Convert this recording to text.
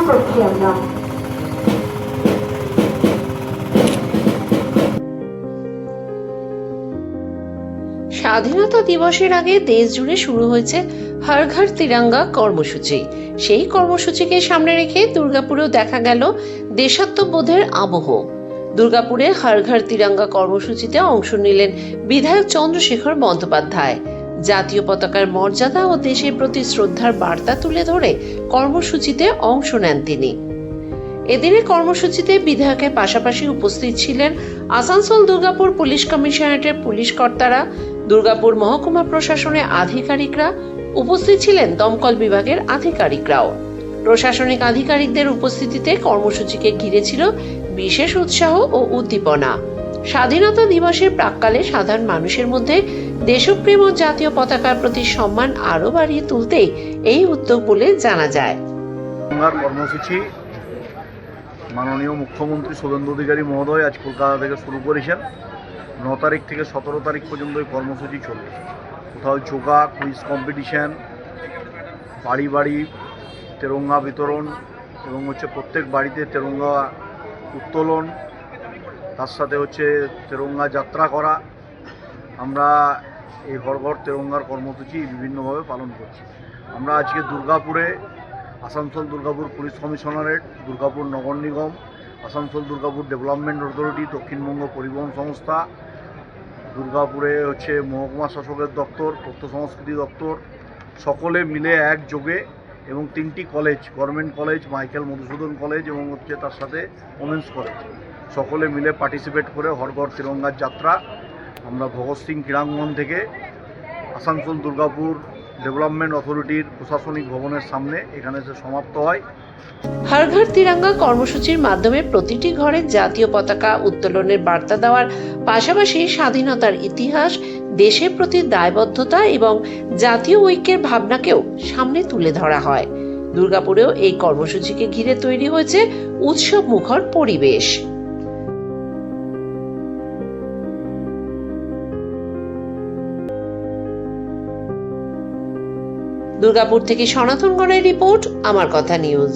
করছি আমরা। স্বাধীনতা দিবসের আগে দেশ জুড়ে শুরু হয়েছে হর ঘর তিরঙ্গা কর্মসূচি। সেই কর্মসূচিকে সামনে রেখে দুর্গাপুরেও দেখা গেল দেশাত্মবোধের আবহ। দুর্গাপুরে হর ঘর তিরঙ্গা কর্মসূচিতে অংশ নিলেন বিধায়ক চন্দ্রশেখর বন্দ্যোপাধ্যায়। জাতীয় পতাকার মর্যাদা ও দেশের প্রতি শ্রদ্ধার বার্তা তুলে ধরে কর্মসূচিতে অংশ নেন তিনি। এদিনের কর্মসূচিতে বিধায়কের পাশাপাশি উপস্থিত ছিলেন আসানসোল দুর্গাপুর পুলিশ কমিশনারেটের পুলিশ কর্তারা, দুর্গাপুর মহকুমা প্রশাসনের আধিকারিকরা, উপস্থিত ছিলেন দমকল বিভাগের আধিকারিকরাও। প্রশাসনিক আধিকারিকদের উপস্থিতিতে কর্মসূচিকে ঘিরে ছিল বিশেষ উৎসাহ ও উদ্দীপনা। স্বাধীনতা দিবসের প্রাক্কালে সাধারণ মানুষের মধ্যে দেশপ্রেম ও জাতীয় পতাকার প্রতি সম্মান আরও বাড়িয়ে তুলতে এই উদ্যোগ বলে জানা যায়। কর্মসূচি মাননীয় মুখ্যমন্ত্রী শুভেন্দু অধিকারী মহোদয় আজ কলকাতা থেকে শুরু করেছেন। 9 তারিখ থেকে 17 তারিখ পর্যন্ত এই কর্মসূচি চলবে। কোথাও যোগা, কুইজ কম্পিটিশান, বাড়ি বাড়ি তেরঙ্গা বিতরণ এবং প্রত্যেক বাড়িতে তেরঙ্গা উত্তোলন, তার সাথে তেরঙ্গা যাত্রা করা। আমরা এই হর ঘর তেরঙ্গার কর্মসূচি বিভিন্নভাবে পালন করছি। আমরা আজকে দুর্গাপুরে আসানসোল দুর্গাপুর পুলিশ কমিশনারেট, দুর্গাপুর নগর নিগম, আসানসোল দুর্গাপুর ডেভেলপমেন্ট অথরিটি, দক্ষিণবঙ্গ পরিবহন সংস্থা, দুর্গাপুরে মহকুমা শাসকের দপ্তর, তথ্য সংস্কৃতি দপ্তর, সকলে মিলে একযোগে এবং 3টি college, government college, Michael Madhusudan college এবং তার সাথে ওমেন্স কলেজ, সকলে মিলে পার্টিসিপেট করে হর ঘর তিরঙ্গার যাত্রা আমরা ভগৎ সিং ক্রীড়াঙ্গন থেকে আসানসোল দুর্গাপুর ডেভেলপমেন্ট অথরিটির প্রশাসনিক ভবনের সামনে এখানে সমাপ্ত হয়। হর ঘর তিরঙ্গা কর্মসূচির মাধ্যমে প্রতিটি ঘরে জাতীয় পতাকা উত্তোলনের বার্তা দেওয়ার পাশাপাশি স্বাধীনতার ইতিহাস, দেশের প্রতি দায়বদ্ধতা এবং জাতীয় ঐক্যের ভাবনাকেও সামনে তুলে ধরা হয়। দুর্গাপুরেও এই কর্মসূচিকে ঘিরে তৈরি হয়েছে উৎসব মুখর পরিবেশ। দুর্গাপুর থেকে সনাতন গড়ের রিপোর্ট, আমার কথা নিউজ।